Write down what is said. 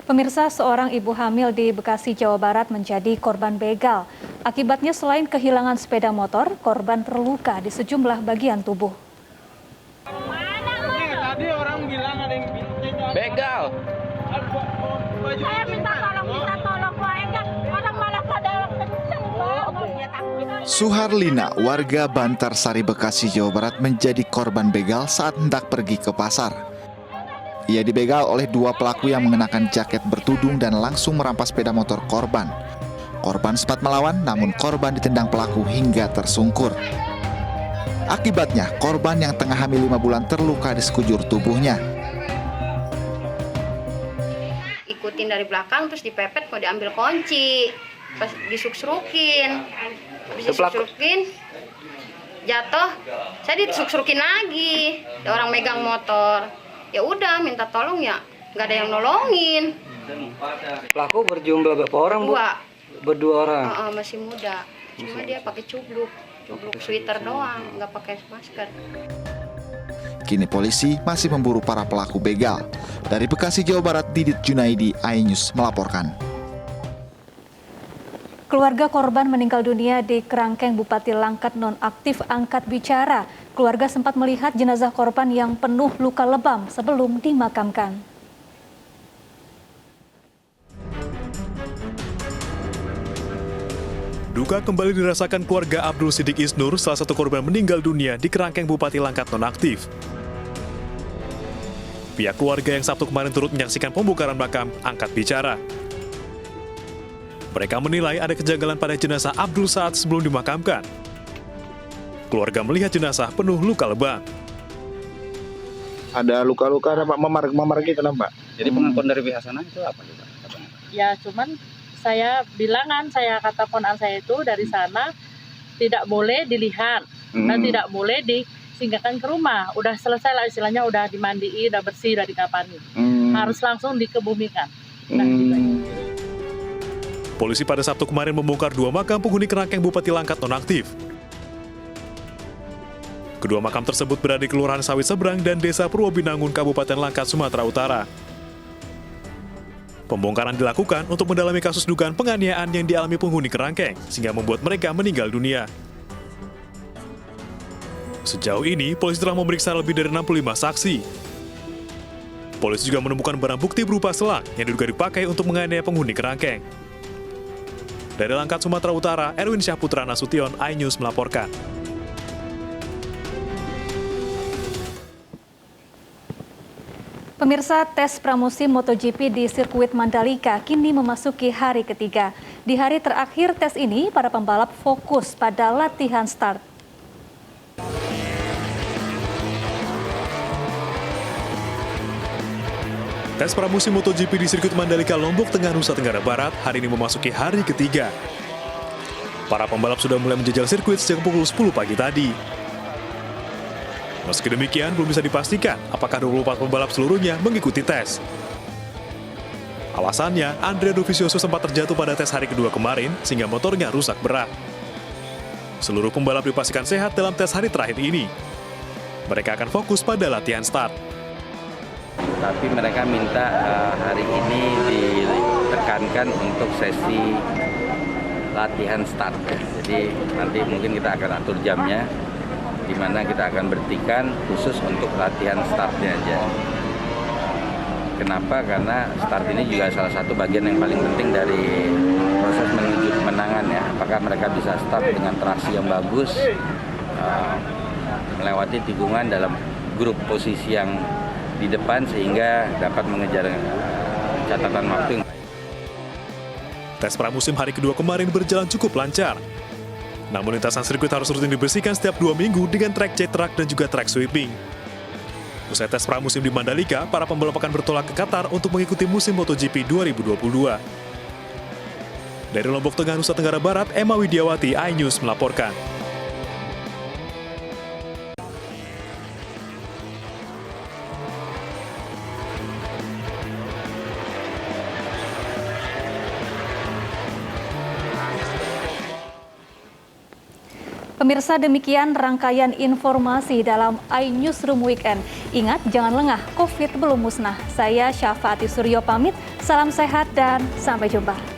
Pemirsa, seorang ibu hamil di Bekasi, Jawa Barat menjadi korban begal. Akibatnya selain kehilangan sepeda motor, korban terluka di sejumlah bagian tubuh. Tadi orang bilang ada yang begal. Saya minta tolong, orang malah pada kenceng, Pak. Suharlina, warga Bantar Sari, Bekasi, Jawa Barat menjadi korban begal saat hendak pergi ke pasar. Ia dibegal oleh dua pelaku yang mengenakan jaket bertudung dan langsung merampas sepeda motor korban. Korban sempat melawan, namun korban ditendang pelaku hingga tersungkur. Akibatnya, korban yang tengah hamil 5 bulan terluka di sekujur tubuhnya. Ikutin dari belakang terus dipepet, mau diambil kunci, pas disuk-surukin, jatuh, saya disuk-surukin lagi, ada orang megang motor, ya udah minta tolong ya, nggak ada yang nolongin. Pelaku berjumlah berapa orang, Bu? Berdua orang. Masih muda, cuma dia pakai cubluk sweater doang, nggak pakai masker. Kini polisi masih memburu para pelaku begal. Dari Bekasi, Jawa Barat, Didit Junaidi, iNews melaporkan. Keluarga korban meninggal dunia di kerangkeng Bupati Langkat nonaktif angkat bicara. Keluarga sempat melihat jenazah korban yang penuh luka lebam sebelum dimakamkan. Duka kembali dirasakan keluarga Abdul Sidik Isnur, salah satu korban meninggal dunia di kerangkeng Bupati Langkat nonaktif. Pihak keluarga yang Sabtu kemarin turut menyaksikan pembongkaran makam angkat bicara. Mereka menilai ada kejanggalan pada jenazah Abdul saat sebelum dimakamkan. Keluarga melihat jenazah penuh luka lebam. ada luka-luka, ada Pak, memar gitu Pak. Jadi pengakuan dari pihak sana itu apa juga? Ya cuman saya bilangan, saya kata ponan saya itu dari sana tidak boleh dilihat dan tidak boleh disinggahkan ke rumah. Udah selesai lah istilahnya, udah dimandiin, udah bersih, udah dikapani. Harus langsung dikebumikan. Nah, Polisi pada Sabtu kemarin membongkar 2 makam penghuni kerangkeng Bupati Langkat nonaktif. Kedua makam tersebut berada di Kelurahan Sawit Seberang dan Desa Purwobinangun, Kabupaten Langkat, Sumatera Utara. Pembongkaran dilakukan untuk mendalami kasus dugaan penganiayaan yang dialami penghuni kerangkeng, sehingga membuat mereka meninggal dunia. Sejauh ini, polisi telah memeriksa lebih dari 65 saksi. Polisi juga menemukan barang bukti berupa selang yang diduga dipakai untuk menganiaya penghuni kerangkeng. Dari Langkat, Sumatera Utara, Erwin Syahputra Nasution, iNews melaporkan. Pemirsa, tes pramusim MotoGP di sirkuit Mandalika kini memasuki hari ketiga. Di hari terakhir tes ini, para pembalap fokus pada latihan start. Tes pramusim MotoGP di sirkuit Mandalika, Lombok Tengah, Nusa Tenggara Barat hari ini memasuki hari ketiga. Para pembalap sudah mulai menjajal sirkuit sejak pukul 10 pagi tadi. Meski demikian, belum bisa dipastikan apakah 24 pembalap seluruhnya mengikuti tes. Alasannya, Andrea Dovizioso sempat terjatuh pada tes hari kedua kemarin sehingga motornya rusak berat. Seluruh pembalap dipastikan sehat dalam tes hari terakhir ini. Mereka akan fokus pada latihan start. Tapi mereka minta hari ini ditekankan untuk sesi latihan start. Jadi nanti mungkin kita akan atur jamnya, di mana kita akan berhentikan khusus untuk latihan startnya aja. Kenapa? Karena start ini juga salah satu bagian yang paling penting dari proses menuju kemenangan ya. Apakah mereka bisa start dengan traksi yang bagus, melewati tikungan dalam grup posisi yang di depan sehingga dapat mengejar catatan waktu. Tes pramusim hari kedua kemarin berjalan cukup lancar. Namun lintasan sirkuit harus rutin dibersihkan setiap 2 minggu dengan track J-Track dan juga track sweeping. Usai tes pramusim di Mandalika, para pembalap akan bertolak ke Qatar untuk mengikuti musim MotoGP 2022. Dari Lombok Tengah, Nusa Tenggara Barat, Emma Widiawati, iNews melaporkan. Pemirsa, demikian rangkaian informasi dalam iNewsroom Weekend. Ingat, jangan lengah, COVID belum musnah. Saya Syafaati Suryo pamit, salam sehat dan sampai jumpa.